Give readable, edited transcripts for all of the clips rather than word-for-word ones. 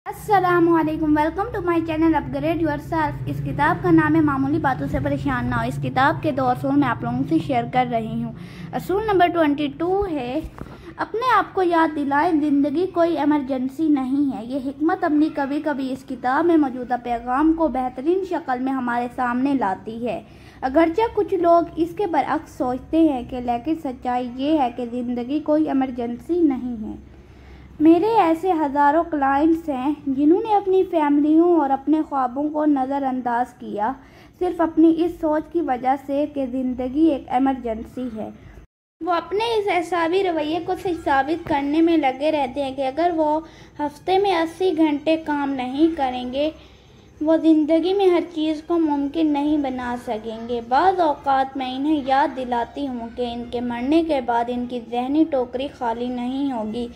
अस्सलामुअलैकुम, welcome to my channel upgrade yourself. इस किताब का नाम है मामूली बातों से परेशान ना हो। इस किताब के 2 असूल मैं आप लोगों से शेयर कर रही हूँ। असूल नंबर 22 है, अपने आप को याद दिलाएं ज़िंदगी कोई इमरजेंसी नहीं है। ये हिकमत अमली कभी कभी इस किताब में मौजूदा पैगाम को बेहतरीन शक्ल में हमारे सामने लाती है। अगरचे कुछ लोग इसके बरअक्स सोचते हैं कि लेकिन सच्चाई ये है कि ज़िंदगी कोई इमरजेंसी नहीं है। मेरे ऐसे हज़ारों क्लाइंट्स हैं जिन्होंने अपनी फैमिलियों और अपने ख्वाबों को नज़रअंदाज किया सिर्फ अपनी इस सोच की वजह से कि ज़िंदगी एक इमरजेंसी है। वो अपने इस एहसाबी रवैये को साबित करने में लगे रहते हैं कि अगर वो हफ्ते में 80 घंटे काम नहीं करेंगे वो ज़िंदगी में हर चीज़ को मुमकिन नहीं बना सकेंगे। बाज़ औक़ात मैं इन्हें याद दिलाती हूँ कि इनके मरने के बाद इनकी ज़हनी टोकरी खाली नहीं होगी।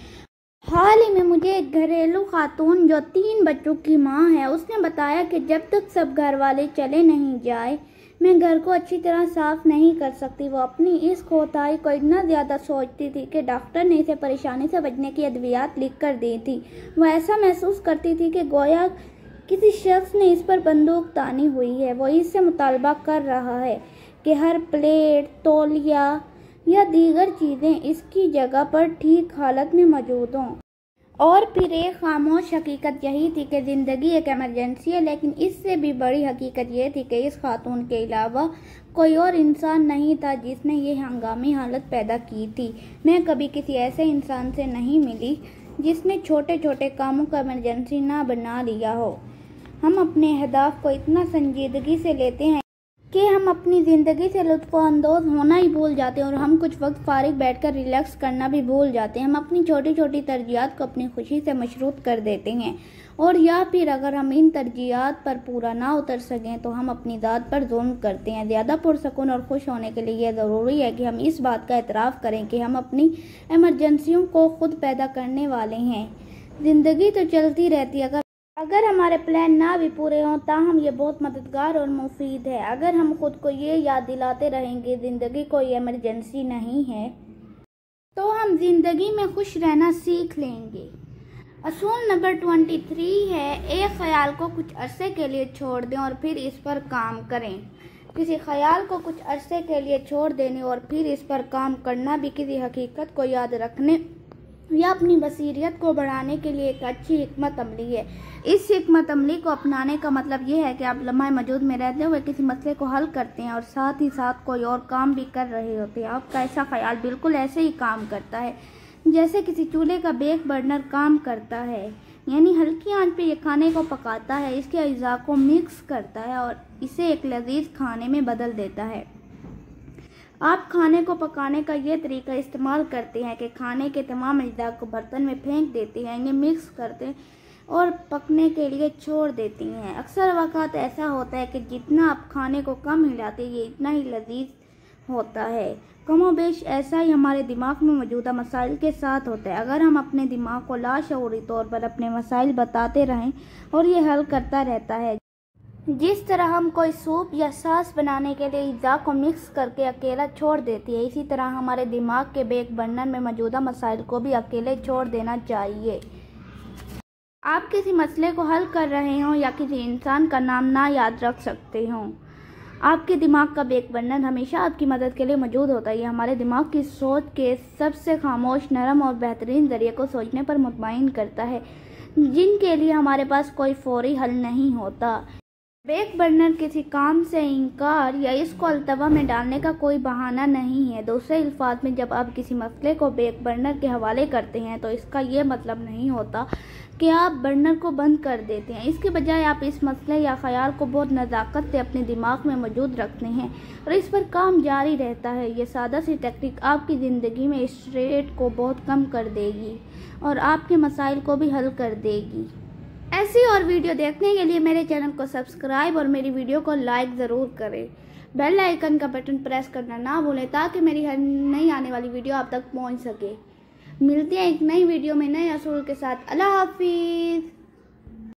हाल ही में मुझे एक घरेलू खातून जो 3 बच्चों की मां है, उसने बताया कि जब तक सब घर वाले चले नहीं जाए मैं घर को अच्छी तरह साफ नहीं कर सकती। वो अपनी इस कोताही को इतना ज़्यादा सोचती थी कि डॉक्टर ने इसे परेशानी से बचने की अद्वियात लिख कर दी थी। वो ऐसा महसूस करती थी कि गोया किसी शख्स ने इस पर बंदूक तानी हुई है। वो इससे मुतालबा कर रहा है कि हर प्लेट, तौलिया या दीगर चीज़ें इसकी जगह पर ठीक हालत में मौजूद हों। और फिर एक खामोश हकीकत यही थी कि ज़िंदगी एक इमरजेंसी है, लेकिन इससे भी बड़ी हकीकत यह थी कि इस खातून के अलावा कोई और इंसान नहीं था जिसने ये हंगामी हालत पैदा की थी। मैं कभी किसी ऐसे इंसान से नहीं मिली जिसने छोटे छोटे कामों को इमरजेंसी ना बना लिया हो। हम अपने अहदाफ को इतना संजीदगी से लेते हैं कि हम अपनी ज़िंदगी से लुत्फ़अंदोज़ होना ही भूल जाते हैं और हम कुछ वक्त फारिग बैठकर रिलैक्स करना भी भूल जाते हैं। हम अपनी छोटी छोटी तरजीहात को अपनी खुशी से मशरूत कर देते हैं, और या फिर अगर हम इन तरजीहात पर पूरा ना उतर सकें तो हम अपनी ज़ात पर जुल्म करते हैं। ज़्यादा पुरसकून और खुश होने के लिए यह ज़रूरी है कि हम इस बात का एतराफ़ करें कि हम अपनी इमरजेंसियों को खुद पैदा करने वाले हैं। ज़िंदगी तो चलती रहती है, अगर हमारे प्लान ना भी पूरे हों ताहम ये बहुत मददगार और मुफीद है। अगर हम खुद को ये याद दिलाते रहेंगे ज़िंदगी कोई इमरजेंसी नहीं है तो हम ज़िंदगी में खुश रहना सीख लेंगे। असूल नंबर 23 है, एक ख्याल को कुछ अरसे के लिए छोड़ दें और फिर इस पर काम करें। किसी ख्याल को कुछ अरसे के लिए छोड़ देने और फिर इस पर काम करना भी किसी हकीकत को याद रखने या अपनी बसीरियत को बढ़ाने के लिए एक अच्छी हिकमत अमली है। इस हिकमत अमली को अपनाने का मतलब यह है कि आप लम्हा मौजूद में रहते हुए किसी मसले को हल करते हैं और साथ ही साथ कोई और काम भी कर रहे होते हैं। आपका ऐसा ख्याल बिल्कुल ऐसे ही काम करता है जैसे किसी चूल्हे का बेक बर्नर काम करता है, यानी हल्की आंच पे ये खाने को पकाता है, इसके अज्जा को मिक्स करता है और इसे एक लजीज खाने में बदल देता है। आप खाने को पकाने का ये तरीका इस्तेमाल करते हैं कि खाने के तमाम अज्जा को बर्तन में फेंक देते हैं, इन्हें मिक्स करते हैं और पकने के लिए छोड़ देती हैं। अक्सर वक़्त ऐसा होता है कि जितना आप खाने को कम हिलाते हैं ये इतना ही लजीज होता है। कमोबेश ऐसा ही हमारे दिमाग में मौजूदा मसाइल के साथ होता है। अगर हम अपने दिमाग को लाशऊरी तौर पर अपने मसाइल बताते रहें और ये हल करता रहता है, जिस तरह हम कोई सूप या सॉस बनाने के लिए अज्जा को मिक्स करके अकेला छोड़ देती है, इसी तरह हमारे दिमाग के बेक बर्नर में मौजूदा मसाइल को भी अकेले छोड़ देना चाहिए। आप किसी मसले को हल कर रहे हों या किसी इंसान का नाम ना याद रख सकते हों, आपके दिमाग का बेक बर्नर हमेशा आपकी मदद के लिए मौजूद होता है। ये हमारे दिमाग की सोच के सबसे खामोश, नरम और बेहतरीन ज़रिए को सोचने पर मुतमईन करता है जिनके लिए हमारे पास कोई फौरी हल नहीं होता। बेक बर्नर किसी काम से इनकार या इसको अल्तवा में डालने का कोई बहाना नहीं है। दूसरे अल्फाज में, जब आप किसी मसले को बेक बर्नर के हवाले करते हैं तो इसका ये मतलब नहीं होता कि आप बर्नर को बंद कर देते हैं। इसके बजाय आप इस मसले या ख्याल को बहुत नज़ाकत से अपने दिमाग में मौजूद रखते हैं और इस पर काम जारी रहता है। ये सादा सी टेक्निक आपकी ज़िंदगी में स्ट्रेस को बहुत कम कर देगी और आपके मसाइल को भी हल कर देगी। ऐसी और वीडियो देखने के लिए मेरे चैनल को सब्सक्राइब और मेरी वीडियो को लाइक ज़रूर करें। बेल आइकन का बटन प्रेस करना ना भूलें ताकि मेरी हर नई आने वाली वीडियो आप तक पहुंच सके। मिलते हैं एक नई वीडियो में नए असूल के साथ। अल्लाह हाफिज़।